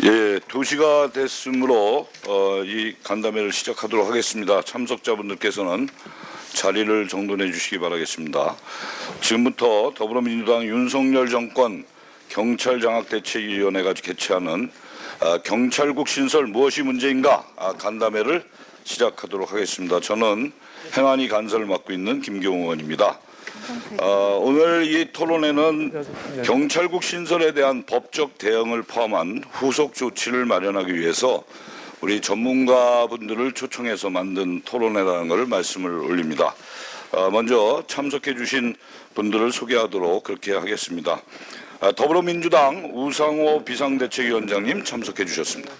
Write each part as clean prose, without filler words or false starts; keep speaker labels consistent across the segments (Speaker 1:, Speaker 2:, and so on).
Speaker 1: 예, 2시가 됐으므로 이 간담회를 시작하도록 하겠습니다. 참석자분들께서는 자리를 정돈해 주시기 바라겠습니다. 지금부터 더불어민주당 윤석열 정권 경찰장악대책위원회가 개최하는 경찰국 신설 무엇이 문제인가 간담회를 시작하도록 하겠습니다. 저는 행안위 간사를 맡고 있는 김경호 의원입니다. 오늘 이 토론회는 경찰국 신설에 대한 법적 대응을 포함한 후속 조치를 마련하기 위해서 우리 전문가분들을 초청해서 만든 토론회라는 것을 말씀을 올립니다. 먼저 참석해 주신 분들을 소개하도록 그렇게 하겠습니다. 더불어민주당 우상호 비상대책위원장님 참석해 주셨습니다.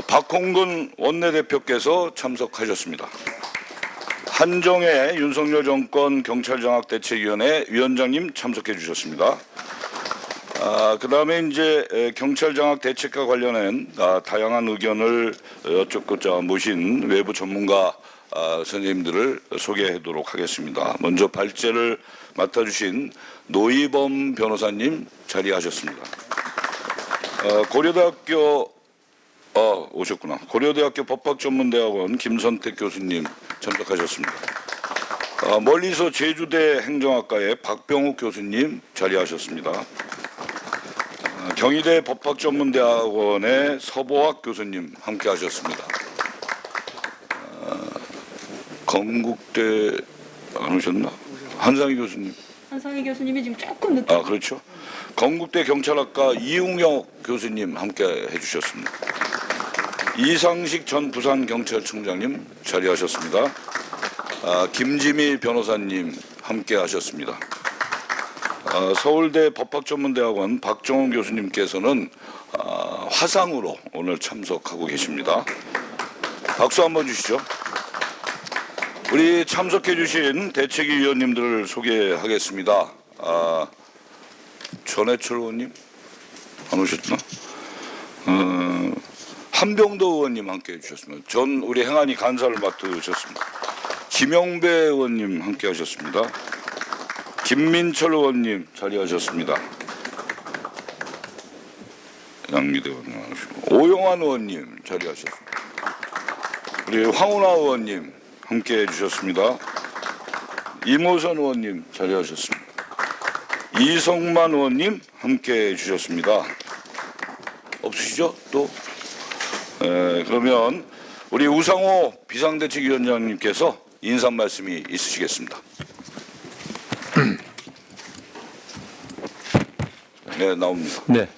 Speaker 1: 박홍근 원내대표께서 참석하셨습니다. 한정혜 윤석열 정권 경찰장악대책위원회 위원장님 참석해 주셨습니다. 그다음에 이제 경찰장악 대책과 관련한 다양한 의견을 여쭙고자 모신 외부 전문가 선생님들을 소개하도록 하겠습니다. 먼저 발제를 맡아주신 노희범 변호사님 자리하셨습니다. 고려대학교 오셨구나. 고려대학교 법학전문대학원 김선택 교수님 참석하셨습니다. 멀리서 제주대 행정학과의 박병욱 교수님 자리하셨습니다. 경희대 법학전문대학원의 서보학 교수님 함께하셨습니다. 건국대 안 오셨나? 한상희 교수님.
Speaker 2: 한상희 교수님이 지금 조금 늦게.
Speaker 1: 그렇죠. 건국대 경찰학과 이웅혁 교수님 함께 해주셨습니다. 이상식 전 부산경찰청장님 자리하셨습니다. 김지미 변호사님 함께 하셨습니다. 서울대 법학전문대학원 박정훈 교수님께서는 화상으로 오늘 참석하고 계십니다. 박수 한번 주시죠. 우리 참석해 주신 대책위 위원님들을 소개하겠습니다. 전해철 의원님 안 오셨나? 한병도 의원님 함께해 주셨습니다. 전 우리 행안위 간사를 맡으셨습니다. 김영배 의원님 함께하셨습니다. 김민철 의원님 자리하셨습니다. 양미대 의원님 오영환 의원님 자리하셨습니다. 우리 황운하 의원님 함께해 주셨습니다. 이모선 의원님 자리하셨습니다. 이성만 의원님 함께해 주셨습니다. 없으시죠? 또? 그러면 우리 우상호 비상대책위원장님께서 인사 말씀이 있으시겠습니다. 네, 나옵니다.
Speaker 3: 네.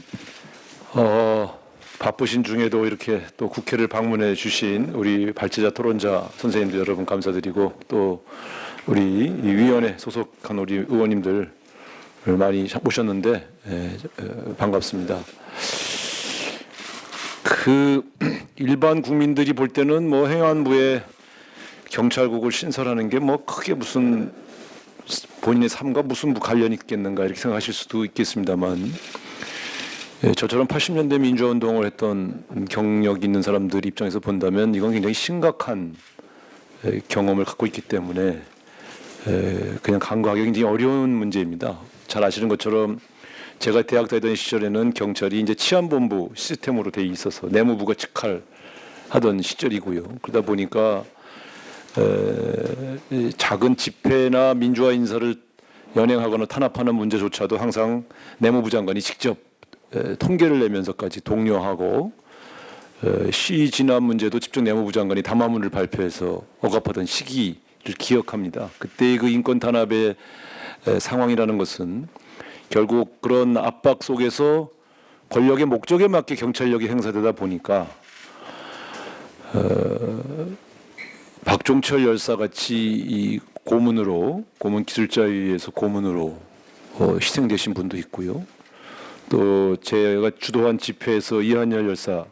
Speaker 3: 바쁘신 중에도 이렇게 또 국회를 방문해 주신 우리 발제자 토론자 선생님들 여러분 감사드리고 또 우리 이 위원회 소속한 우리 의원님들 많이 오셨는데 반갑습니다. 일반 국민들이 볼 때는 뭐 행안부에 경찰국을 신설하는 게 뭐 크게 무슨 본인의 삶과 무슨 관련이 있겠는가 이렇게 생각하실 수도 있겠습니다만 저처럼 80년대 민주화운동을 했던 경력 있는 사람들 입장에서 본다면 이건 굉장히 심각한 경험을 갖고 있기 때문에 그냥 간과하기 굉장히 어려운 문제입니다. 잘 아시는 것처럼 제가 대학 다니던 시절에는 경찰이 이제 치안본부 시스템으로 돼 있어서 내무부가 직할하던 시절이고요. 그러다 보니까 작은 집회나 민주화 인사를 연행하거나 탄압하는 문제조차도 항상 내무부 장관이 직접 통계를 내면서까지 독려하고 시위 진압 문제도 직접 내무부 장관이 담화문을 발표해서 억압하던 시기를 기억합니다. 그때의 그 인권 탄압의 상황이라는 것은 결국 그런 압박 속에서 권력의 목적에 맞게 경찰력이 행사되다 보니까 박종철 열사 같이 이 고문 기술자에 의해서 고문으로 희생되신 분도 있고요. 또 제가 주도한 집회에서 이한열 열사가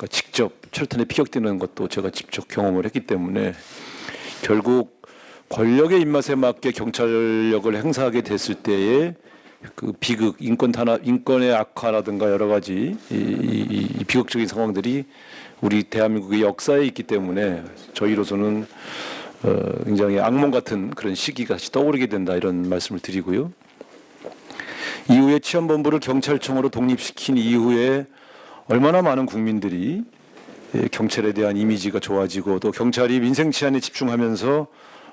Speaker 3: 직접 철탄에 피격되는 것도 제가 직접 경험을 했기 때문에 결국 권력의 입맛에 맞게 경찰력을 행사하게 됐을 때에 그 비극, 인권 탄압, 인권의 악화라든가 여러 가지 이 비극적인 상황들이 우리 대한민국의 역사에 있기 때문에 저희로서는 굉장히 악몽 같은 그런 시기가 다시 떠오르게 된다 이런 말씀을 드리고요. 이후에 치안본부를 경찰청으로 독립시킨 이후에 얼마나 많은 국민들이 경찰에 대한 이미지가 좋아지고 또 경찰이 민생 치안에 집중하면서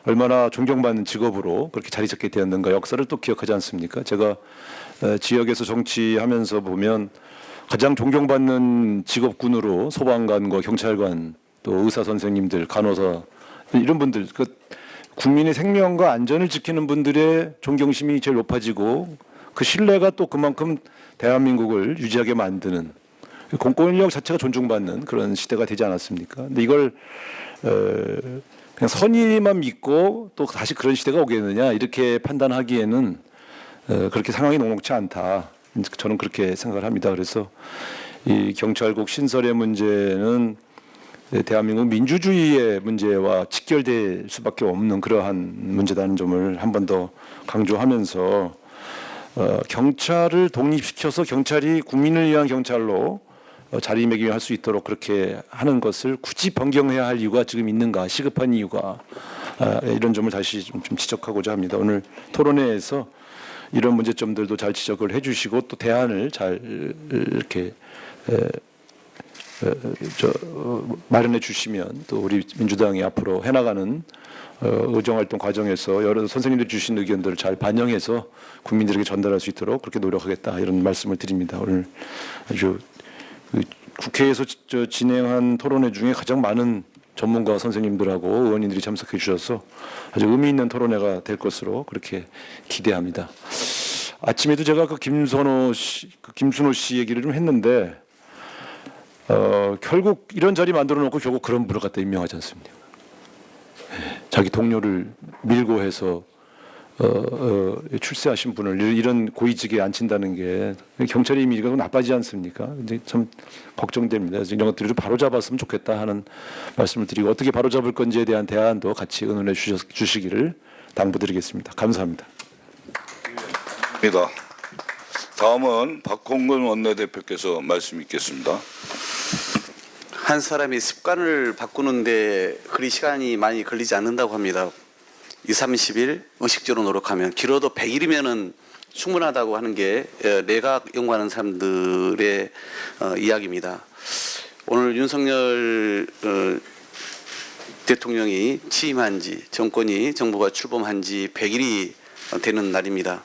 Speaker 3: 얼마나 존경받는 직업으로 그렇게 자리 잡게 되었는가 역사를 또 기억하지 않습니까? 제가 지역에서 정치하면서 보면 가장 존경받는 직업군으로 소방관과 경찰관 또 의사 선생님들, 간호사 이런 분들 국민의 생명과 안전을 지키는 분들의 존경심이 제일 높아지고 그 신뢰가 또 그만큼 대한민국을 유지하게 만드는 공권력 자체가 존중받는 그런 시대가 되지 않았습니까? 근데 이걸 그냥 선의만 믿고 또 다시 그런 시대가 오겠느냐 이렇게 판단하기에는 그렇게 상황이 녹록치 않다. 저는 그렇게 생각을 합니다. 그래서 이 경찰국 신설의 문제는 대한민국 민주주의의 문제와 직결될 수밖에 없는 그러한 문제다는 점을 한 번 더 강조하면서 경찰을 독립시켜서 경찰이 국민을 위한 경찰로 자리매김할 수 있도록 그렇게 하는 것을 굳이 변경해야 할 이유가 지금 있는가, 시급한 이유가 이런 점을 다시 좀 지적하고자 합니다. 오늘 토론회에서 이런 문제점들도 잘 지적을 해주시고 또 대안을 잘 이렇게 마련해 주시면 또 우리 민주당이 앞으로 해나가는 의정활동 과정에서 여러 선생님들이 주신 의견들을 잘 반영해서 국민들에게 전달할 수 있도록 그렇게 노력하겠다 이런 말씀을 드립니다. 오늘 아주 국회에서 진행한 토론회 중에 가장 많은 전문가 선생님들하고 의원님들이 참석해 주셔서 아주 의미 있는 토론회가 될 것으로 그렇게 기대합니다. 아침에도 제가 김순호 씨 얘기를 좀 했는데 결국 이런 자리 만들어 놓고 결국 그런 분을 갖다 임명하지 않습니까? 자기 동료를 밀고 해서 출세하신 분을 이런 고위직에 앉힌다는 게 경찰의 이미지가 나빠지지 않습니까? 이제 참 걱정됩니다. 그래서 이런 것들을 바로 잡았으면 좋겠다 하는 말씀을 드리고 어떻게 바로 잡을 건지에 대한 대안도 같이 의논해 주시기를 당부드리겠습니다. 감사합니다.
Speaker 1: 다음은 박홍근 원내대표께서 말씀 있겠습니다.
Speaker 4: 한 사람이 습관을 바꾸는데 그리 시간이 많이 걸리지 않는다고 합니다. 20, 30일 의식적으로 노력하면 길어도 100일이면은 충분하다고 하는 게 내각 연구하는 사람들의 이야기입니다. 오늘 윤석열 대통령이 취임한 지 정부가 출범한 지 100일이 되는 날입니다.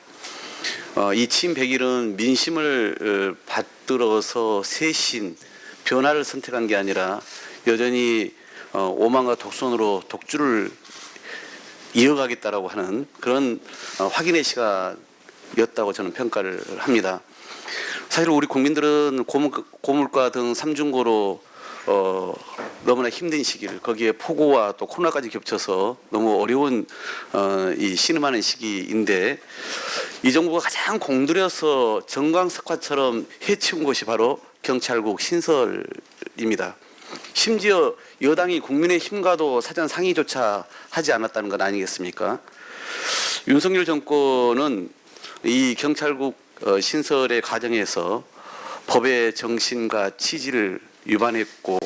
Speaker 4: 이 취임 100일은 민심을 받들어서 쇄신, 변화를 선택한 게 아니라 여전히 오만과 독선으로 독주를 이어가겠다라고 하는 그런 확인의 시간이었다고 저는 평가를 합니다. 사실 우리 국민들은 고물가 등 삼중고로 너무나 힘든 시기를 거기에 폭우와 또 코로나까지 겹쳐서 너무 어려운 이 신음하는 시기인데 이 정부가 가장 공들여서 정광석화처럼 해치운 것이 바로 경찰국 신설입니다. 심지어 여당이 국민의힘과도 사전 상의조차 하지 않았다는 것 아니겠습니까? 윤석열 정권은 이 경찰국 신설의 과정에서 법의 정신과 취지를 위반했고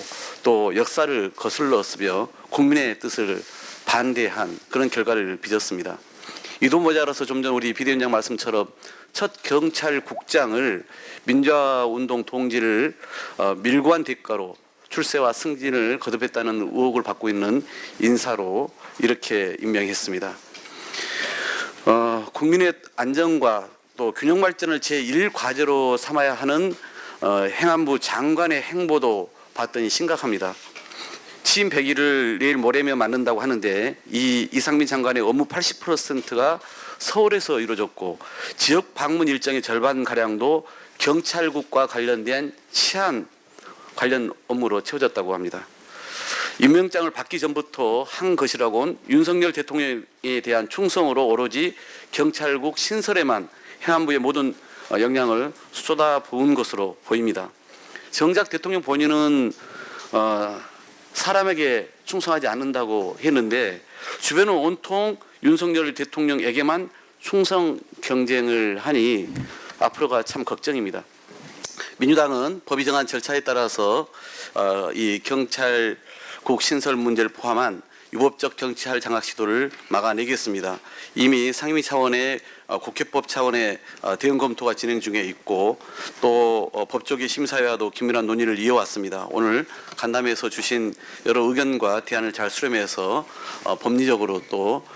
Speaker 4: 또 역사를 거슬렀으며 국민의 뜻을 반대한 그런 결과를 빚었습니다. 이도 모자라서 좀 전 우리 비대위원장 말씀처럼 첫 경찰국장을 민주화운동 동지를 밀고 한 대가로 출세와 승진을 거듭했다는 의혹을 받고 있는 인사로 이렇게 임명했습니다. 국민의 안전과 또 균형 발전을 제1과제로 삼아야 하는 행안부 장관의 행보도 봤더니 심각합니다. 취임 100일을 내일 모레면 맞는다고 하는데 이 이상민 장관의 업무 80%가 서울에서 이루어졌고 지역 방문 일정의 절반가량도 경찰국과 관련된 치안 관련 업무로 채워졌다고 합니다. 임명장을 받기 전부터 한 것이라고는 윤석열 대통령에 대한 충성으로 오로지 경찰국 신설에만 행안부의 모든 역량을 쏟아부은 것으로 보입니다. 정작 대통령 본인은 사람에게 충성하지 않는다고 했는데 주변은 온통 윤석열 대통령에게만 충성 경쟁을 하니 앞으로가 참 걱정입니다. 민주당은 법이 정한 절차에 따라서 이 경찰국 신설 문제를 포함한 유법적 정치할 장악 시도를 막아내겠습니다. 이미 상임위 차원의 국회법 차원의 대응 검토가 진행 중에 있고 또 법조계 심사위와도 긴밀한 논의를 이어왔습니다. 오늘 간담회에서 주신 여러 의견과 대안을 잘 수렴해서 법리적으로 또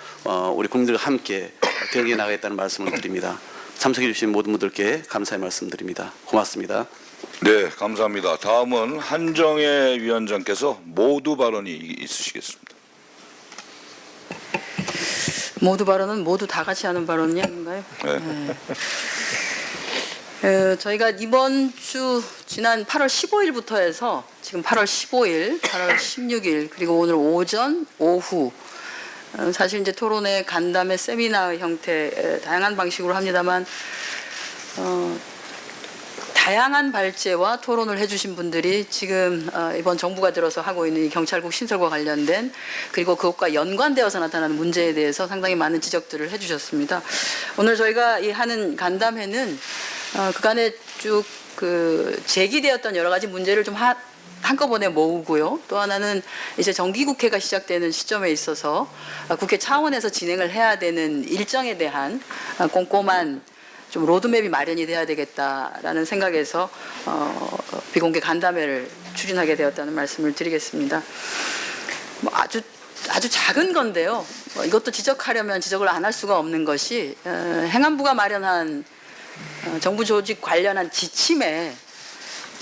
Speaker 4: 우리 국민들과 함께 대응해 나가겠다는 말씀을 드립니다. 참석해 주신 모든 분들께 감사의 말씀드립니다. 고맙습니다.
Speaker 1: 네, 감사합니다. 다음은 한정혜 위원장께서 모두 발언이 있으시겠습니다.
Speaker 2: 모두 발언은 모두 다 같이 하는 발언이 아닌가요?
Speaker 1: 네.
Speaker 2: 저희가 이번 주 지난 8월 15일부터 해서 지금 8월 15일, 8월 16일 그리고 오늘 오전, 오후 사실 이제 토론회, 간담회, 세미나 형태 다양한 방식으로 합니다만 다양한 발제와 토론을 해주신 분들이 지금 이번 정부가 들어서 하고 있는 이 경찰국 신설과 관련된 그리고 그것과 연관되어서 나타나는 문제에 대해서 상당히 많은 지적들을 해주셨습니다. 오늘 저희가 이 하는 간담회는 그간에 쭉 그 제기되었던 여러 가지 문제를 좀 한꺼번에 모으고요. 또 하나는 이제 정기국회가 시작되는 시점에 있어서 국회 차원에서 진행을 해야 되는 일정에 대한 꼼꼼한 좀 로드맵이 마련이 돼야 되겠다라는 생각에서 비공개 간담회를 추진하게 되었다는 말씀을 드리겠습니다. 뭐 아주 작은 건데요. 이것도 지적하려면 지적을 안 할 수가 없는 것이 행안부가 마련한 정부 조직 관련한 지침에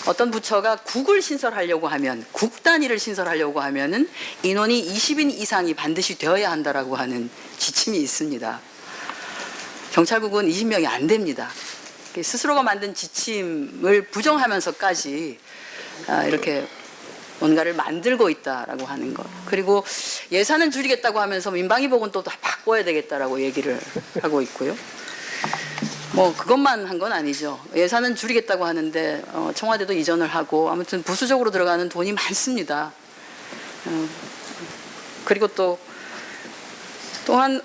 Speaker 2: 어떤 부처가 국을 신설하려고 하면 국 단위를 신설하려고 하면은 인원이 20인 이상이 반드시 되어야 한다라고 하는 지침이 있습니다. 경찰국은 20명이 안 됩니다. 스스로가 만든 지침을 부정하면서까지 이렇게 뭔가를 만들고 있다라고 하는 것. 그리고 예산을 줄이겠다고 하면서 민방위복은 또 다 바꿔야 되겠다라고 얘기를 하고 있고요. 뭐 그것만 한 건 아니죠. 예산은 줄이겠다고 하는데 청와대도 이전을 하고 아무튼 부수적으로 들어가는 돈이 많습니다. 그리고 또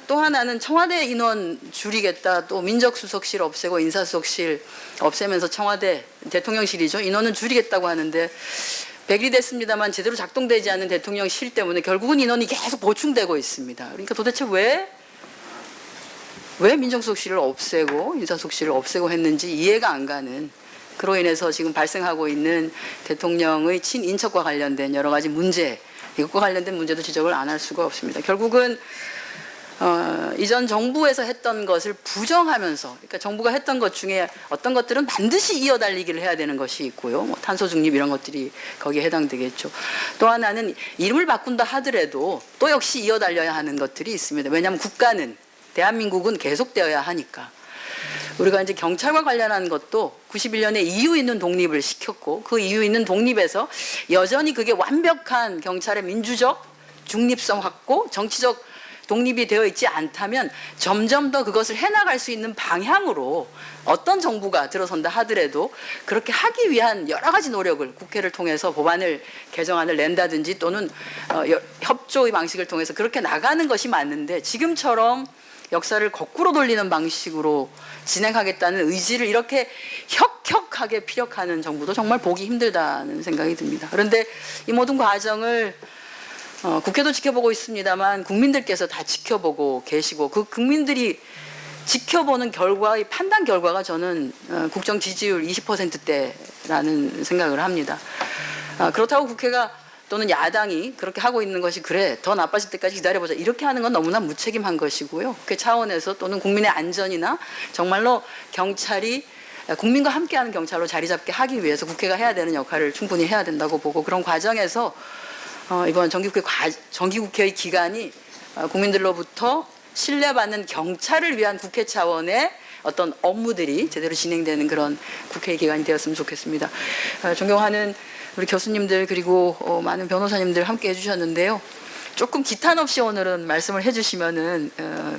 Speaker 2: 하나는 청와대 인원 줄이겠다, 또 민정수석실 없애고 인사수석실 없애면서 청와대 대통령실이죠. 인원은 줄이겠다고 하는데 100일이 됐습니다만 제대로 작동되지 않는 대통령실 때문에 결국은 인원이 계속 보충되고 있습니다. 그러니까 도대체 왜 민정수석실을 없애고 인사수석실을 없애고 했는지 이해가 안 가는, 그로 인해서 지금 발생하고 있는 대통령의 친인척과 관련된 여러 가지 문제, 이것과 관련된 문제도 지적을 안 할 수가 없습니다. 결국은 이전 정부에서 했던 것을 부정하면서, 그러니까 정부가 했던 것 중에 어떤 것들은 반드시 이어달리기를 해야 되는 것이 있고요. 뭐 탄소 중립 이런 것들이 거기에 해당되겠죠. 또 하나는 이름을 바꾼다 하더라도 또 역시 이어달려야 하는 것들이 있습니다. 왜냐하면 국가는, 대한민국은 계속되어야 하니까. 우리가 이제 경찰과 관련한 것도 91년에 이유 있는 독립을 시켰고 그 이유 있는 독립에서 여전히 그게 완벽한 경찰의 민주적 중립성 확보, 정치적 독립이 되어 있지 않다면 점점 더 그것을 해나갈 수 있는 방향으로 어떤 정부가 들어선다 하더라도 그렇게 하기 위한 여러 가지 노력을 국회를 통해서 법안을 개정안을 낸다든지 또는 협조의 방식을 통해서 그렇게 나가는 것이 맞는데, 지금처럼 역사를 거꾸로 돌리는 방식으로 진행하겠다는 의지를 이렇게 혁혁하게 피력하는 정부도 정말 보기 힘들다는 생각이 듭니다. 그런데 이 모든 과정을 국회도 지켜보고 있습니다만 국민들께서 다 지켜보고 계시고 그 국민들이 지켜보는 결과의 판단 결과가 저는 국정 지지율 20%대라는 생각을 합니다. 그렇다고 국회가 또는 야당이 그렇게 하고 있는 것이 그래 더 나빠질 때까지 기다려보자 이렇게 하는 건 너무나 무책임한 것이고요. 그 차원에서 또는 국민의 안전이나 정말로 경찰이 국민과 함께하는 경찰로 자리 잡게 하기 위해서 국회가 해야 되는 역할을 충분히 해야 된다고 보고, 그런 과정에서 이번 정기국회의 기간이 국민들로부터 신뢰받는 경찰을 위한 국회 차원의 어떤 업무들이 제대로 진행되는 그런 국회 기간이 되었으면 좋겠습니다. 존경하는 우리 교수님들 그리고 많은 변호사님들 함께 해주셨는데요. 조금 기탄 없이 오늘은 말씀을 해주시면은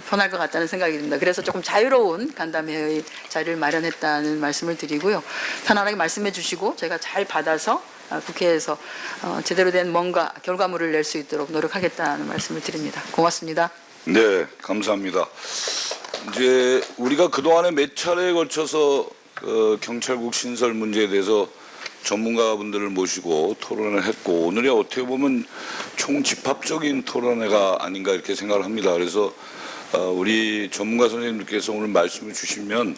Speaker 2: 편할 것 같다는 생각이 듭니다. 그래서 조금 자유로운 간담회의 자리를 마련했다는 말씀을 드리고요. 편안하게 말씀해 주시고 제가 잘 받아서 국회에서 제대로 된 뭔가 결과물을 낼 수 있도록 노력하겠다는 말씀을 드립니다. 고맙습니다.
Speaker 1: 네, 감사합니다. 이제 우리가 그동안에 몇 차례에 걸쳐서 경찰국 신설 문제에 대해서 전문가분들을 모시고 토론을 했고 오늘이 어떻게 보면 총집합적인 토론회가 아닌가 이렇게 생각을 합니다. 그래서 우리 전문가 선생님들께서 오늘 말씀을 주시면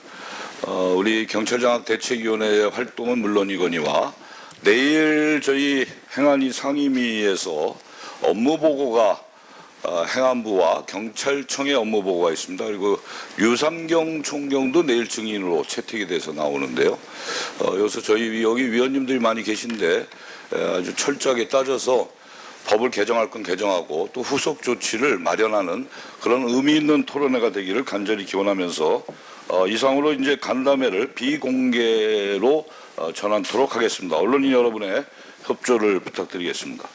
Speaker 1: 우리 경찰장악대책위원회의 활동은 물론이거니와 내일 저희 행안위 상임위에서 업무보고가 행안부와 경찰청의 업무보고가 있습니다. 그리고 유삼경 총경도 내일 증인으로 채택이 돼서 나오는데요. 여기서 저희 여기 위원님들이 많이 계신데 아주 철저하게 따져서 법을 개정할 건 개정하고 또 후속 조치를 마련하는 그런 의미 있는 토론회가 되기를 간절히 기원하면서 이상으로 이제 간담회를 비공개로 전환토록 하겠습니다. 언론인 여러분의 협조를 부탁드리겠습니다.